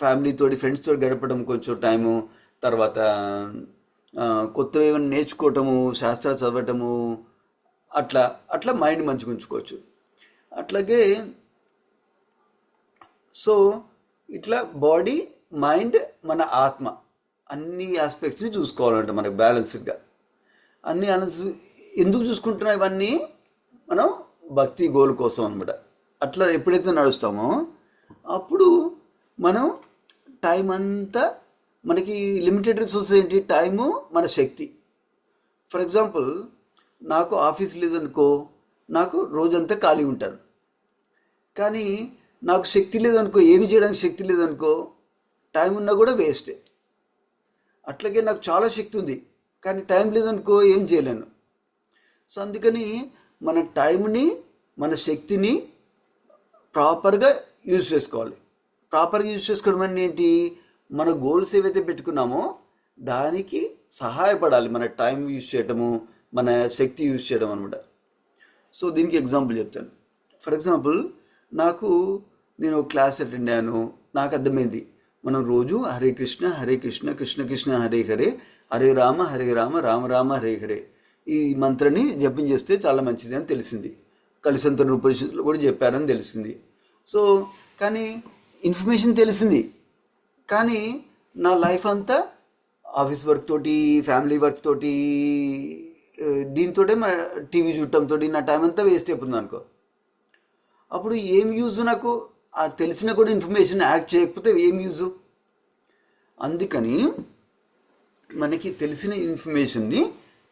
ఫ్యామిలీతోటి ఫ్రెండ్స్తో గడపడం కొంచెం టైము, తర్వాత కొత్తవి ఏమైనా నేర్చుకోవటము, శాస్త్రాలు చదవటము, అట్లా అట్లా మైండ్ మంచిగా ఉంచుకోవచ్చు. అట్లాగే సో ఇట్లా బాడీ, మైండ్, మన ఆత్మ అన్ని ఆస్పెక్ట్స్ని చూసుకోవాలంట మనకు బ్యాలెన్స్డ్గా. అన్ని బ్యాలెన్స్ ఎందుకు చూసుకుంటున్నాం ఇవన్నీ? మనం భక్తి గోల్ కోసం అనమాట. అట్లా ఎప్పుడైతే నడుస్తామో అప్పుడు మనం టైం అంతా, మనకి లిమిటెడ్ రిసోర్స్ ఏంటి? టైము, మన శక్తి. ఫర్ ఎగ్జాంపుల్, నాకు ఆఫీస్ లేదనుకో, నాకు రోజంతా ఖాళీ ఉంటాను. కానీ నాకు శక్తి లేదనుకో, ఏమి చేయడానికి శక్తి లేదనుకో, టైం ఉన్నా కూడా వేస్టే. అట్లాగే నాకు చాలా శక్తి ఉంది కానీ టైం లేదనుకో ఏం చేయలేను. సో అందుకని మన టైంని, మన శక్తిని ప్రాపర్గా యూజ్ చేసుకోవాలి. ప్రాపర్గా యూజ్ చేసుకోవడం అంటే ఏంటి? మన గోల్స్ ఏవైతే పెట్టుకున్నామో దానికి సహాయపడాలి మన టైం యూజ్ చేయటము, మన శక్తి యూజ్ చేయడం అనమాట. సో దీనికి ఎగ్జాంపుల్ చెప్తాను. ఫర్ ఎగ్జాంపుల్, నేను క్లాస్ అటెండ్ అయ్యాను, నాకు అర్థమైంది మనం రోజు హరే కృష్ణ హరే కృష్ణ కృష్ణ కృష్ణ హరే హరే, హరే రామ రామ రామ హరే హరే ఈ మంత్రాన్ని జపం చేస్తే చాలా మంచిది అని తెలిసింది. కలిసంత ఉపనిషత్తులో కూడా చెప్పారని తెలిసింది. సో కానీ ఇన్ఫర్మేషన్ తెలిసింది, కానీ నా లైఫ్ అంతా ఆఫీస్ వర్క్ తోటి, ఫ్యామిలీ వర్క్ తోటి, దీంతోటే మన టీవీ చూడటంతో నా టైం అంతా వేస్ట్ అయిపోతుంది అనుకో. అప్పుడు ఏం యూజ్? నాకు ఆ తెలిసిన కూడా ఇన్ఫర్మేషన్ యాక్ట్ చేయకపోతే ఏం యూజు? అందుకని మనకి తెలిసిన ఇన్ఫర్మేషన్ని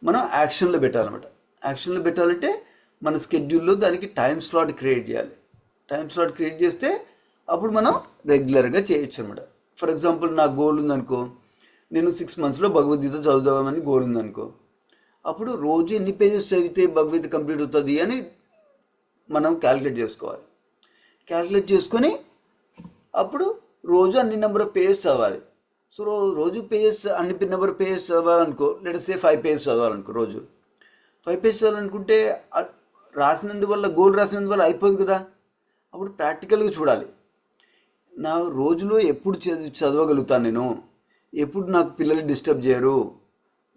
మనం యాక్షన్లో పెట్టాలన్నమాట. యాక్షన్లో పెట్టాలంటే మన స్కెడ్యూల్లో దానికి టైం స్లాట్ క్రియేట్ చేయాలి. టైం స్లాట్ క్రియేట్ చేస్తే అప్పుడు మనం రెగ్యులర్గా చేయొచ్చు అనమాట. ఫర్ ఎగ్జాంపుల్, నా గోల్ ఉందనుకో, నేను 6 monthsలో భగవద్గీత చదువుదామని గోల్ ఉందనుకో, అప్పుడు రోజు ఎన్ని పేజెస్ చదివితే భగవద్గీత కంప్లీట్ అవుతుంది అని మనం క్యాలిక్యులేట్ చేసుకోవాలి. క్యాలిక్యులేట్ చేసుకొని అప్పుడు రోజు అన్ని నెంబర్ ఆఫ్ పేజెస్ చదవాలి. సో రోజు అన్ని నెంబర్ ఆఫ్ పేజెస్ చదవాలనుకో, లెట్స్ 5 pages చదవాలనుకో, రోజు 5 pages చదవాలనుకుంటే రాసినందువల్ల, గోల్ రాసినందువల్ల అయిపోదు కదా. అప్పుడు ప్రాక్టికల్గా చూడాలి, నా రోజులో ఎప్పుడు చదవగలుగుతాను నేను, ఎప్పుడు నాకు పిల్లలు డిస్టర్బ్ చేయరు,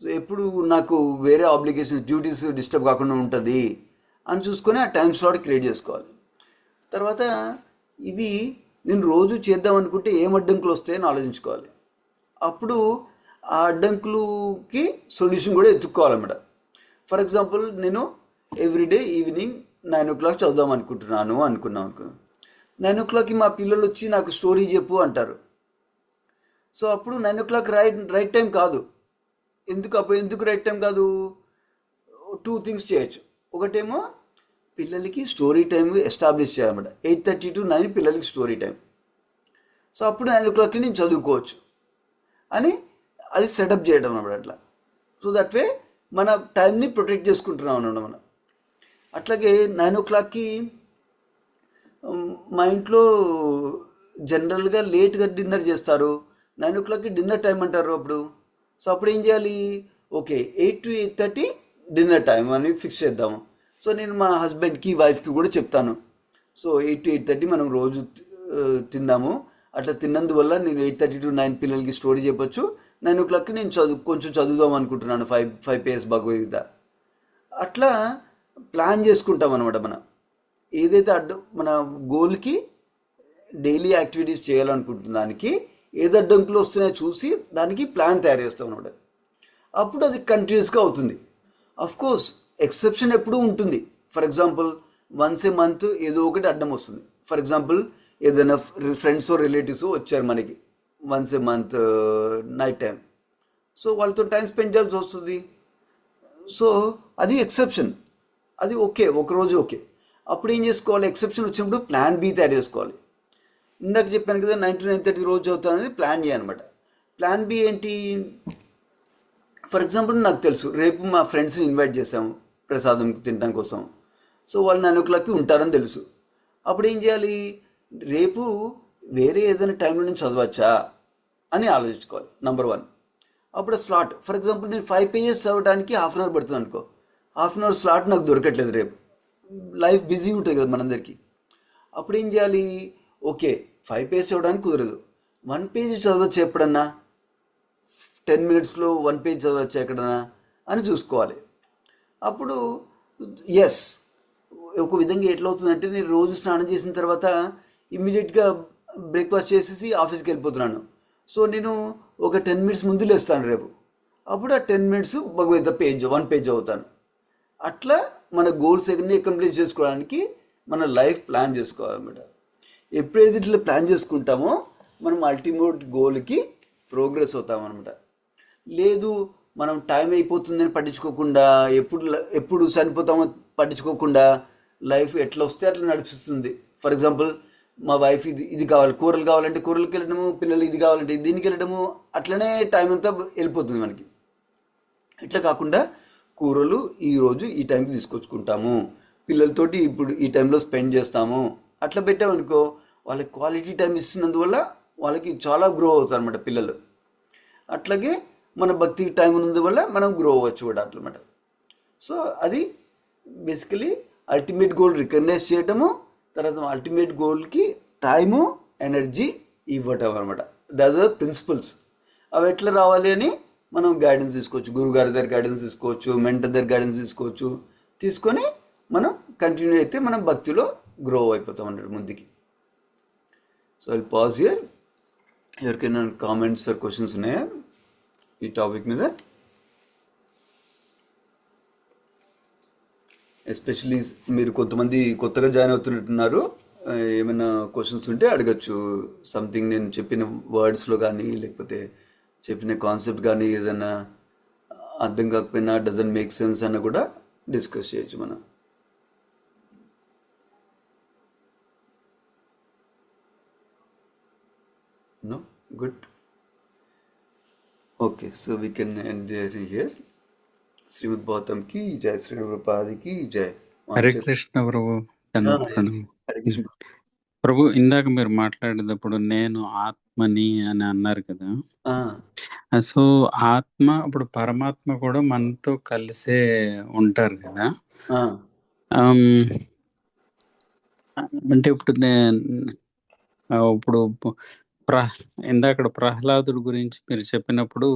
ఎప్పుడు నాకు వేరే ఆబ్లిగేషన్స్, డ్యూటీస్ డిస్టర్బ్ కాకుండా ఉంటుంది అని చూసుకొని ఆ టైం స్లాట్ క్రియేట్ చేసుకోవాలి. తర్వాత ఇది నేను రోజు చేద్దాం అనుకుంటే ఏం అడ్డంకులు వస్తాయని ఆలోచించుకోవాలి. అప్పుడు ఆ అడ్డంకులకి సొల్యూషన్ కూడా ఎత్తుక్కోవాలన్నమాట. ఫర్ ఎగ్జాంపుల్, నేను ఎవ్రీడే ఈవినింగ్ 9 o'clock చదువుదాం అనుకున్నాను. 9 o'clockకి మా పిల్లలు వచ్చి నాకు స్టోరీ చెప్పు అంటారు. సో అప్పుడు 9 o'clock రైట్ టైం కాదు. ఎందుకు రైట్ టైం కాదు? 2 things చేయొచ్చు. ఒకటేమో పిల్లలకి స్టోరీ టైం ఎస్టాబ్లిష్ చేయాలన్నమాట. 8:30 to 9 పిల్లలకి స్టోరీ టైం. సో అప్పుడు 9 o'clockకి నేను చదువుకోవచ్చు అని అది సెటప్ చేయడం అన్నమాట. అట్లా సో దట్ వే మన టైంని ప్రొటెక్ట్ చేసుకుంటున్నాం అన్నమాట మనం. అట్లాగే 9 o'clockకి మా ఇంట్లో జనరల్గా లేట్గా డిన్నర్ చేస్తారు. 9 o'clockకి డిన్నర్ టైం అంటారు అప్పుడు. సో అప్పుడు ఏం చేయాలి? ఓకే, 8 to 8:30 డిన్నర్ టైం అని ఫిక్స్ చేద్దాము. సో నేను మా హస్బెండ్కి, వైఫ్కి కూడా చెప్తాను. సో 8 to 8:30 మనం రోజు తిందాము. అట్లా తిన్నందువల్ల నేను 8:30 to 9 పిల్లలకి స్టోరీ చెప్పొచ్చు. 9 o'clockకి నేను కొంచెం చదువుదాం అనుకుంటున్నాను, 5 pages భగవద్గీత. అట్లా ప్లాన్ చేసుకుంటాం అనమాట. మనం ఏదైతే మన గోల్కి డైలీ యాక్టివిటీస్ చేయాలనుకుంటున్న దానికి ఏది అడ్డంకులు వస్తున్నాయో చూసి దానికి ప్లాన్ తయారు చేస్తాం అనమాట. అప్పుడు అది కంటిన్యూస్గా అవుతుంది. కోర్స్ ఎక్సెప్షన్ ఎప్పుడూ ఉంటుంది. For example, once A month ఏదో ఒకటి అడ్డం వస్తుంది. ఫర్ ఎగ్జాంపుల్, ఏదైనా ఫ్రెండ్స్ రిలేటివ్స్ వచ్చారు మనకి వన్స్ ఏ మంత్ నైట్ టైం. సో వాళ్ళతో టైం స్పెండ్ చేయాల్సి వస్తుంది. సో అది ఎక్సెప్షన్, అది ఓకే, ఒకరోజు ఓకే. అప్పుడు ఏం చేసుకోవాలి? ఎక్సెప్షన్ వచ్చినప్పుడు ప్లాన్ బి తయారు చేసుకోవాలి. ఇందాక చెప్పాను కదా 9 to 9:30 రోజు చదువుతాను అనేది ప్లాన్ బి అనమాట. ప్లాన్ బి ఏంటి? ఫర్ ఎగ్జాంపుల్, నాకు తెలుసు రేపు మా ఫ్రెండ్స్ని ఇన్వైట్ చేసాము ప్రసాదం తినడం కోసం. సో వాళ్ళు 9 o'clockకి ఉంటారని తెలుసు. అప్పుడు ఏం చేయాలి? రేపు వేరే ఏదైనా టైంలో నేను చదవచ్చా అని ఆలోచించుకోవాలి. నెంబర్ 1. అప్పుడు స్లాట్, ఫర్ ఎగ్జాంపుల్ నేను 5 pages చదవడానికి 1/2 hour పడుతుంది అనుకో. 1/2 hour స్లాట్ నాకు దొరకట్లేదు రేపు, లైఫ్ బిజీ ఉంటుంది కదా మనందరికీ. అప్పుడు ఏం చేయాలి? ఓకే, 5 pages చదవడానికి కుదరదు, 1 page చదవచ్చు ఎప్పుడన్నా. 10 minutesలో 1 పేజ్ చదవచ్చు ఎక్కడన్నా అని చూసుకోవాలి. అప్పుడు ఎస్, ఒక విధంగా ఎట్లా అవుతుందంటే నేను రోజు స్నానం చేసిన తర్వాత ఇమ్మీడియట్గా బ్రేక్ఫాస్ట్ చేసేసి ఆఫీస్కి వెళ్ళిపోతున్నాను. సో నేను ఒక 10 minutes ముందు లేస్తాను రేపు. అప్పుడు ఆ 10 minutes భగవద్గీత 1 పేజ్ అవుతాను. అట్లా మన గోల్స్ అన్ని కంప్లీట్ చేసుకోవడానికి మన లైఫ్ ప్లాన్ చేసుకోవాలన్నమాట. ఎప్పుడైతే ఇట్లా ప్లాన్ చేసుకుంటామో మనం అల్టిమేట్ గోల్కి ప్రోగ్రెస్ అవుతాం అనమాట. లేదు మనం టైం అయిపోతుందని పట్టించుకోకుండా, ఎప్పుడు చనిపోతామో పట్టించుకోకుండా లైఫ్ ఎట్లా వస్తే అట్లా నడిపిస్తుంది. ఫర్ ఎగ్జాంపుల్, మా వైఫ్ ఇది ఇది కావాలి, కూరలు కావాలంటే కూరలకి వెళ్ళడము, పిల్లలు ఇది కావాలంటే దీనికి వెళ్ళడము, అట్లనే టైం అంతా వెళ్ళిపోతుంది మనకి. ఇట్లా కాకుండా కూరలు ఈరోజు ఈ టైంకి తీసుకొచ్చుకుంటాము, పిల్లలతోటి ఇప్పుడు ఈ టైంలో స్పెండ్ చేస్తాము, అట్లా పెట్టామనుకో వాళ్ళకి క్వాలిటీ టైం ఇస్తున్నందువల్ల వాళ్ళకి చాలా గ్రో అవుతారు అనమాట పిల్లలు. అట్లాగే మన భక్తి టైం ఉన్నందువల్ల మనం గ్రో అవ్వచ్చు కూడా అట్లమాట. సో అది బేసికలీ అల్టిమేట్ గోల్ రికగ్నైజ్ చేయటము, తర్వాత అల్టిమేట్ గోల్కి టైము ఎనర్జీ ఇవ్వటం అనమాట. That are principles. అవి ఎట్లా రావాలి అని మనం గైడెన్స్ తీసుకోవచ్చు, గురుగారి దగ్గర గైడెన్స్ తీసుకోవచ్చు, మెంటర్ దగ్గర గైడెన్స్ తీసుకోవచ్చు. తీసుకొని మనం కంటిన్యూ అయితే మనం భక్తిలో గ్రో అయిపోతాం అన్నట్టు ముందుకి. So I pause here. ఎవరికైనా కామెంట్స్ ఆర్ క్వశ్చన్స్ ఉన్నాయా ఈ టాపిక్ మీద? ఎస్పెషలీ మీరు కొంతమంది కొత్తగా జాయిన్ అవుతున్నట్టున్నారు. ఏమైనా క్వశ్చన్స్ ఉంటే అడగచ్చు. సంథింగ్ నేను చెప్పిన వర్డ్స్లో కానీ లేకపోతే చెప్పిన కాన్సెప్ట్ కానీ ఏదైనా అర్థం కాకపోయినా డజన్ మేక్ సెన్స్ అన్న కూడా డిస్కస్ చేయొచ్చు మనం. No? Good. Okay, so we can end there here. శ్రీమద్ భాగవతం కి జై, శ్రీ ప్రభుపాద కి జై. హరే కృష్ణ ప్రభు. ప్రణామం. హరే కృష్ణ. ప్రభు, ఇందాక మీరు మాట్లాడేటప్పుడు నేను ఆత్మని అని అన్నారు కదా. సో ఆత్మ ఇప్పుడు పరమాత్మ కూడా మనతో కలిసే ఉంటారు కదా. అంటే ఇప్పుడు ఇప్పుడు ఇందాక ప్రహ్లాదుడి గురించి మీరు చెప్పినప్పుడు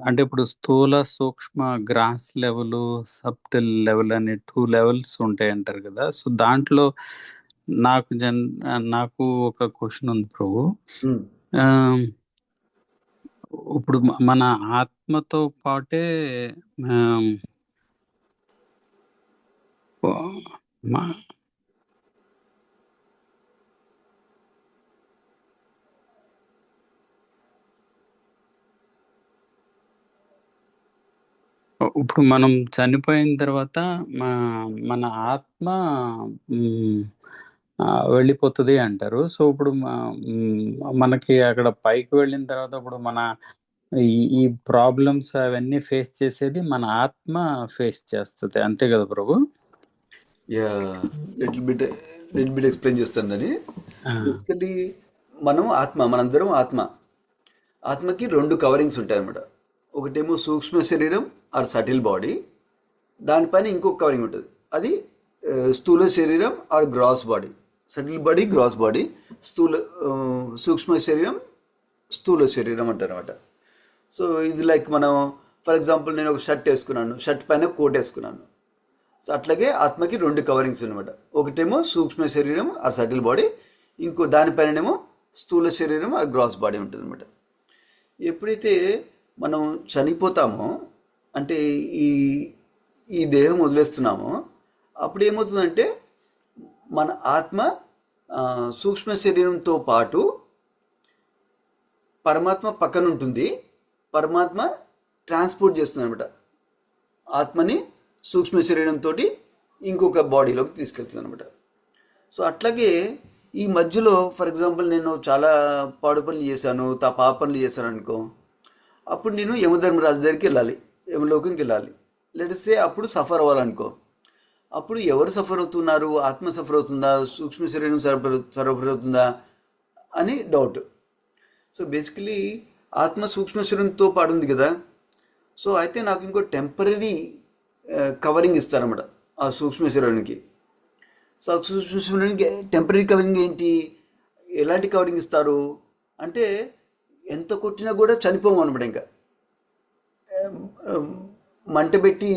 అంటే ఇప్పుడు స్థూల, సూక్ష్మ, గ్రాస్ లెవెల్, సబ్టిల్ లెవెల్ అనే 2 లెవెల్స్ ఉంటాయి అంటారు కదా. సో దాంట్లో నాకు ఒక క్వశ్చన్ ఉంది ప్రభు. ఇప్పుడు మన ఆత్మతో పాటే ఇప్పుడు మనం చనిపోయిన తర్వాత మన ఆత్మ వెళ్ళిపోతుంది అంటారు. సో ఇప్పుడు మనకి అక్కడ పైకి వెళ్ళిన తర్వాత ఇప్పుడు మన ఈ ప్రాబ్లమ్స్ అవన్నీ ఫేస్ చేసేది మన ఆత్మ ఫేస్ చేస్తుంది, అంతే కదా ప్రభు? లిటిల్ బిట్ ఎక్స్ప్లెయిన్ చేస్తుందని. బేసికలీ మనందరం ఆత్మకి 2 కవరింగ్స్ ఉంటాయి అన్నమాట. ఒకటేమో సూక్ష్మ శరీరం ఆర్ సటిల్ బాడీ, దానిపైన ఇంకొక కవరింగ్ ఉంటుంది, అది స్థూల శరీరం or gross body. Subtle body gross body, సూక్ష్మ శరీరం స్థూల శరీరం అంటారు అనమాట. సో ఇది లైక్ మనం ఫర్ ఎగ్జాంపుల్ నేను ఒక షర్ట్ వేసుకున్నాను, షర్ట్ పైన కోట్ వేసుకున్నాను. సో అట్లాగే ఆత్మకి 2 కవరింగ్స్ అనమాట. ఒకటేమో సూక్ష్మ శరీరం ఆర్ సటిల్ బాడీ, ఇంకో దానిపైననేమో స్థూల శరీరం ఆర్ గ్రాస్ బాడీ ఉంటుంది అనమాట. ఎప్పుడైతే మనం చనిపోతామో, అంటే ఈ దేహం వదిలేస్తున్నామో, అప్పుడు ఏమవుతుందంటే మన ఆత్మ సూక్ష్మ శరీరంతో పాటు పరమాత్మ పక్కన ఉంటుంది. పరమాత్మ ట్రాన్స్పోర్ట్ చేస్తుంది అనమాట ఆత్మని సూక్ష్మ శరీరంతో ఇంకొక బాడీలోకి తీసుకెళ్తుంది అనమాట. సో అట్లాగే ఈ మధ్యలో ఫర్ ఎగ్జాంపుల్ నేను చాలా పాడు పనులు చేశాను, పాప పనులు చేశాను అనుకో, అప్పుడు నేను యమధర్మరాజు దగ్గరికి వెళ్ళాలి, యమలోకంకి వెళ్ళాలి. లెట్సే అప్పుడు సఫర్ అవ్వాలనుకో, అప్పుడు ఎవరు సఫర్ అవుతున్నారు? ఆత్మ సఫర్ అవుతుందా, సూక్ష్మ శరీరం సఫర్ అవుతుందా అని డౌట్. సో బేసికలీ ఆత్మ సూక్ష్మ శరీరంతో పాటు ఉంది కదా. సో అయితే నాకు ఇంకో టెంపరీ కవరింగ్ ఇస్తారన్నమాట ఆ సూక్ష్మ శరీరానికి. సో సూక్ష్మ శరీరానికి టెంపరీ కవరింగ్ ఏంటి, ఎలాంటి కవరింగ్ ఇస్తారు? అంటే ఎంత కొట్టినా కూడా చనిపోము అనమాట ఇంకా. మంట పెట్టి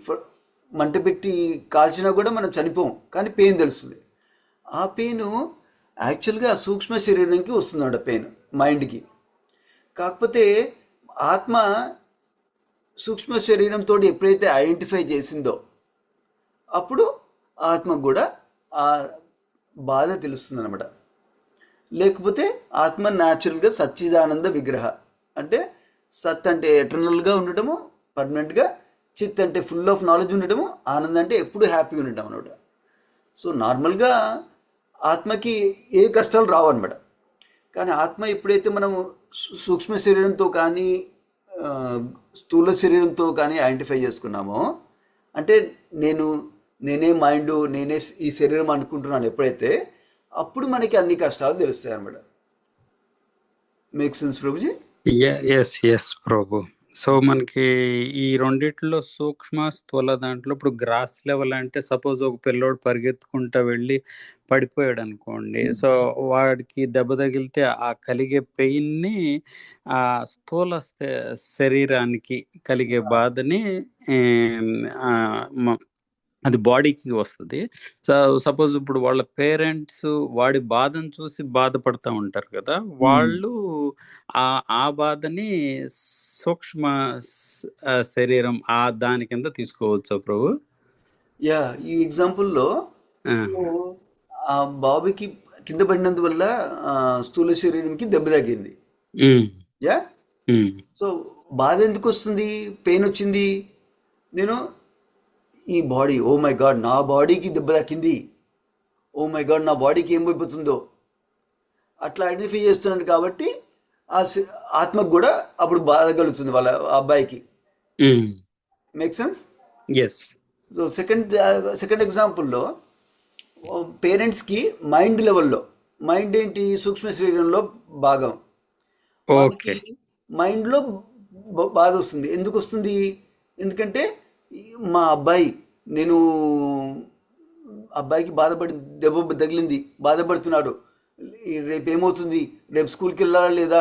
ఫ- మంట పెట్టి కాల్చినా కూడా మనం చనిపోం, కానీ పెయిన్ తెలుస్తుంది. ఆ పెయిన్ యాక్చువల్గా సూక్ష్మ శరీరానికి వస్తుందన్నమాట, పెయిన్ మైండ్కి. కాకపోతే ఆత్మ సూక్ష్మ శరీరంతో ఎప్పుడైతే ఐడెంటిఫై చేసిందో అప్పుడు ఆత్మకు కూడా ఆ బాధ తెలుస్తుంది అనమాట. లేకపోతే ఆత్మ న్యాచురల్గా సచ్చిదానంద విగ్రహ, అంటే సత్ అంటే ఎటర్నల్గా ఉండటము, పర్మనెంట్గా. చిత్ అంటే ఫుల్ ఆఫ్ నాలెడ్జ్ ఉండటము. ఆనందం అంటే ఎప్పుడు హ్యాపీగా ఉండటం అనమాట. సో నార్మల్గా ఆత్మకి ఏ కష్టాలు రావు అనమాట. కానీ ఆత్మ ఎప్పుడైతే మనం సూక్ష్మ శరీరంతో కానీ ఆ, స్థూల శరీరంతో కానీ ఐడెంటిఫై చేసుకున్నామో, అంటే నేను నేనే మైండ్, నేనే ఈ శరీరం అనుకుంటున్నాను ఎప్పుడైతే, అప్పుడు మనకి అన్ని కష్టాలు తెలుస్తాయి అనమాట. Make sense Prabhuji? Yes yes ప్రభు. సో మనకి ఈ రెండిట్లో సూక్ష్మ స్థూల దాంట్లో ఇప్పుడు గ్రాస్ లెవెల్ అంటే సపోజ్ ఒక పిల్లోడు పరిగెత్తుకుంటా వెళ్ళి పడిపోయాడు అనుకోండి, సో వాడికి దెబ్బ తగిలితే ఆ కలిగే పెయిన్ ని ఆ స్థూల శరీరానికి కలిగే బాధని ఏం, ఆ, మ- అది బాడీకి వస్తుంది. సో సపోజ్ ఇప్పుడు వాళ్ళ పేరెంట్స్ వాడి బాధను చూసి బాధపడతా ఉంటారు కదా, వాళ్ళు ఆ ఆ బాధని సూక్ష్మ శరీరం ఆ దాని కింద తీసుకోవచ్చా ప్రభు? యా, ఈ ఎగ్జాంపుల్లో ఆ, ఆ బాబుకి కింద పడినందువల్ల స్థూల శరీరంకి దెబ్బ తగ్గింది. ఉమ్, యా. ఉమ్, సో బాధ ఎందుకు వస్తుంది, పెయిన్ వచ్చింది? నేను ఈ బాడీ, ఓ మై గాడ్ నా బాడీకి దెబ్బ తాకింది, ఓ మై గాడ్ నా బాడీకి ఏం అయిపోతుందో, అట్లా ఐడెంటిఫై చేస్తున్నాను కాబట్టి ఆ ఆత్మకు కూడా అప్పుడు బాధ కలుగుతుంది వాళ్ళ అబ్బాయికి. Um, make sense? Yes. So second ఎగ్జాంపుల్లో పేరెంట్స్కి మైండ్ లెవెల్లో, మైండ్ ఏంటి, సూక్ష్మ శరీరంలో భాగం. వాళ్ళకి ఓకే. మైండ్లో బాధ వస్తుంది. ఎందుకు వస్తుంది? ఎందుకంటే మా అబ్బాయి, నేను అబ్బాయికి బాధపడి దెబ్బ తగిలింది, బాధపడుతున్నాడు. రేపు ఏమవుతుంది, రేపు స్కూల్కి వెళ్ళాలా లేదా,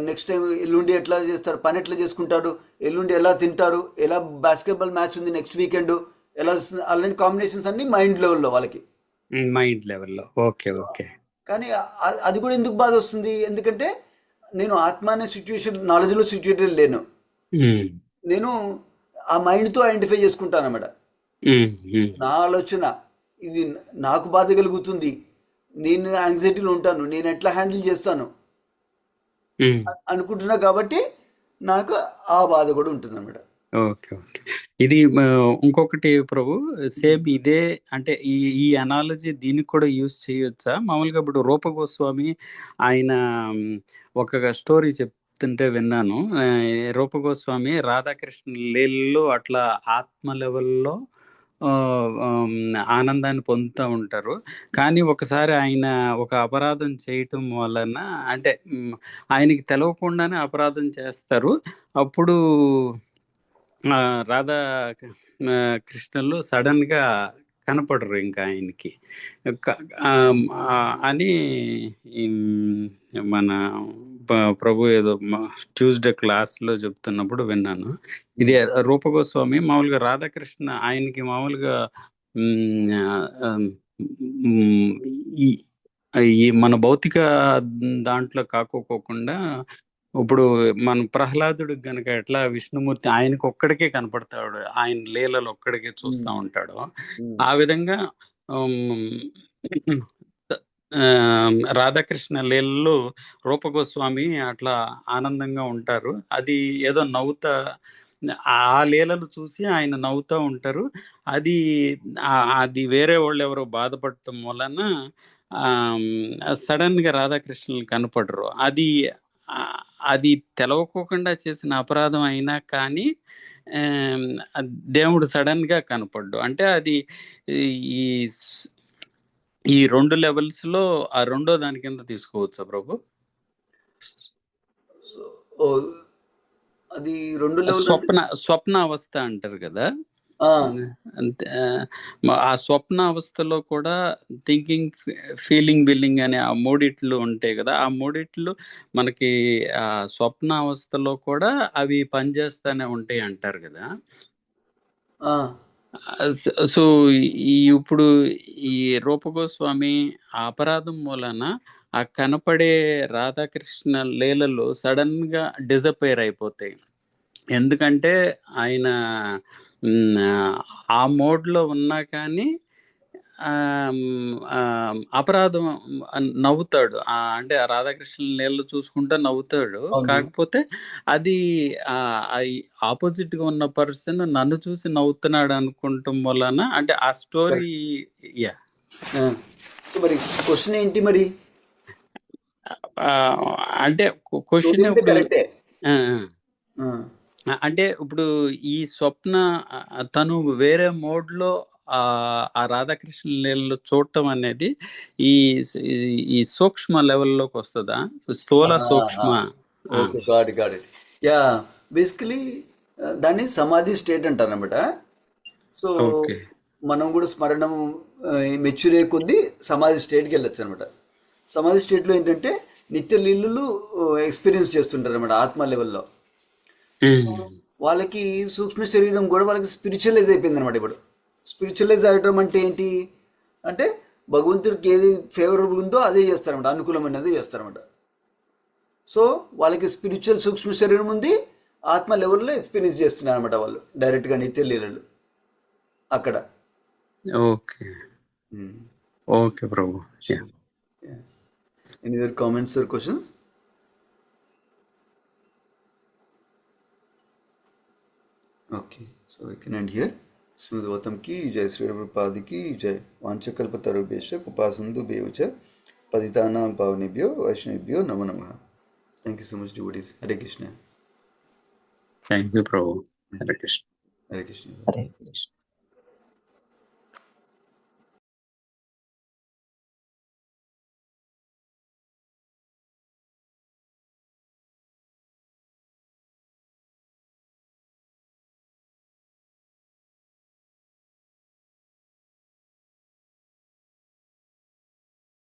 నెక్స్ట్ టైం ఎల్లుండి ఎట్లా చేస్తాడు, పని ఎట్లా చేసుకుంటాడు, ఎల్లుండి ఎలా తింటారు, ఎలా బాస్కెట్బాల్ మ్యాచ్ ఉంది నెక్స్ట్ వీకెండ్, ఎలా వస్తుంది, అలాంటి కాంబినేషన్స్ అన్నీ మైండ్ లెవెల్లో వాళ్ళకి. మైండ్ లెవెల్లో. Okay okay. కానీ అది కూడా ఎందుకు బాధ వస్తుంది? ఎందుకంటే నేను ఆత్మ అనే సిచ్యువేషన్ నాలెడ్జ్లో సిచ్యువేటెడ్ లేను. ఉమ్, నేను ఆ మైండ్తో ఐడెంటిఫై చేసుకుంటాను అన్నమాట. ఉమ్, ఉమ్, నా ఆలోచన ఇది, నాకు బాధ కలుగుతుంది, నేను యాంగ్జైటీలో ఉంటాను, నేను ఎట్లా హ్యాండిల్ చేస్తాను ఉమ్. అనుకుంటున్నా కాబట్టి నాకు ఆ బాధ కూడా ఉంటుంది అన్నమాట. Okay okay. ఇది ఇంకొకటి ప్రభు, సేమ్ ఇదే అంటే ఈ ఈ అనాలజీ దీనికి కూడా యూజ్ చేయొచ్చా? మామూలుగా ఇప్పుడు రూప గోస్వామి ఆయన ఒక స్టోరీ చెప్తుంటే విన్నాను. రూప గోస్వామి రాధాకృష్ణ లీలలో అట్లా ఆత్మ లెవెల్లో ఆనందాన్ని పొందుతూ ఉంటారు. కానీ ఒకసారి ఆయన ఒక అపరాధం చేయటం వలన, అంటే ఆయనకి తెలవకుండానే అపరాధం చేస్తారు. అప్పుడు ఆ, రాధా ఆ, కృష్ణులు సడన్ గా కనపడరు ఇంకా ఆయనకి. క- ఆ, అని ఈ మన ప్రభు ఏదో ట్యూస్డే క్లాస్ లో చెప్తున్నప్పుడు విన్నాను. ఇది రూపగోస్వామి మామూలుగా రాధాకృష్ణ ఆయనకి మామూలుగా ఉమ్, ఆ, ఉమ్, ఈ ఈ మన భౌతిక దాంట్లో కాకోకుండా, ఇప్పుడు మన ప్రహ్లాదుడికి గనక ఎట్లా విష్ణుమూర్తి ఆయనకు ఒక్కడికే కనపడతాడు, ఆయన లీలలు ఒక్కడికే చూస్తూ ఉంటాడు, ఆ విధంగా ఉమ్, ఆ, రాధాకృష్ణ లీలలు రూపగోస్వామి అట్లా ఆనందంగా ఉంటారు. అది ఏదో నవ్వుతా, ఆ లీలలు చూసి ఆయన నవ్వుతూ ఉంటారు. అది అది వేరే వాళ్ళు ఎవరో బాధపడటం వలన సడన్ గా రాధాకృష్ణులు కనపడరు. అది ఆ, అది తెలవకోకుండా చేసిన అపరాధం అయినా కానీ ఆమ్, దేవుడు సడన్ గా కనపడ్డు. అంటే అది ఈ ఈ రెండు లెవెల్స్ లో ఆ రెండో దాని కింద తీసుకోవచ్చా ప్రభు? ఓ, అది రెండు లెవెల్ అంటే స్వప్న అవస్థ అంటారు కదా. ఆ, అంతే. ఆ స్వప్న అవస్థలో కూడా థింకింగ్, ఫీలింగ్, బిల్లింగ్ అనే ఆ మూడిట్లు ఉంటాయి కదా. ఆ మూడిట్లు మనకి ఆ స్వప్న అవస్థలో కూడా అవి పనిచేస్తానే ఉంటాయి అంటారు కదా. ఆ, సో ఇప్పుడు ఈ రూపగోస్వామి ఆ అపరాధం మూలన ఆ కనపడే రాధాకృష్ణ లీలలు సడన్ గా డిజపేర్ అయిపోతాయి. ఎందుకంటే ఆయన ఆ మోడ్లో ఉన్నా కానీ అపరాధం నవ్వుతాడు. అంటే ఆ రాధాకృష్ణ నీళ్ళు చూసుకుంటా నవ్వుతాడు. అవును. కాకపోతే అది ఆపోజిట్ గా ఉన్న పర్సన్ నన్ను చూసి నవ్వుతున్నాడు అనుకుంటాం వలన అంటే ఆ స్టోరీ. యా. ఆ. సో మరి క్వశ్చన్ ఏంటి మరి? అంటే స్టోరీ క్వశ్చన్ అయితే ఇప్పుడు కరెక్టే. ఆ, ఆ, అంటే ఇప్పుడు ఈ స్వప్న తను వేరే మోడ్లో ఆ రాధాకృష్ణ లీలలో చూడటం అనేది ఈ ఈ సూక్ష్మ లెవెల్లోకి వస్తుందా, స్థూల సూక్ష్మ? Okay, God God it. Yeah, basically దాన్ని సమాధి స్టేట్ అంటారనమాట. So okay. మనం కూడా స్మరణం మెచ్యూర్ అయ్యే కొద్దీ సమాధి స్టేట్కి వెళ్ళొచ్చు అనమాట. సమాధి స్టేట్లో ఏంటంటే నిత్య లీలలు ఎక్స్పీరియన్స్ చేస్తుంటారు అనమాట ఆత్మ లెవెల్లో. వాళ్ళకి సూక్ష్మ శరీరం కూడా వాళ్ళకి స్పిరిచువలైజ్ అయిపోయింది అనమాట. ఇప్పుడు స్పిరిచువలైజ్ అవ్వడం అంటే ఏంటి అంటే భగవంతుడికి ఏది ఫేవరబుల్ ఉందో అదే చేస్తారన్నమాట, అనుకూలమైనది చేస్తారన్నమాట. సో వాళ్ళకి స్పిరిచువల్ సూక్ష్మ శరీరం ఉంది, ఆత్మ లెవెల్లో ఎక్స్పీరియన్స్ చేస్తున్నారు అనమాట వాళ్ళు డైరెక్ట్గా నిత్య లీలలు అక్కడ. Okay. Okay Prabhu. Any other comments or questions? Okay, so we can end here. Shrimad Gautam की जय, श्री प्रभुपाद की जय. वाञ्छकल्पतरुभ्यश्च कृपासिन्धु बेवच पतितानां पावनेभ्यो वैष्णवेभ्यो नमो नमः. Thank you so much, devotees. Hare Krishna. Thank you Prabhu. Hare Krishna. Hare Krishna. Hare Krishna.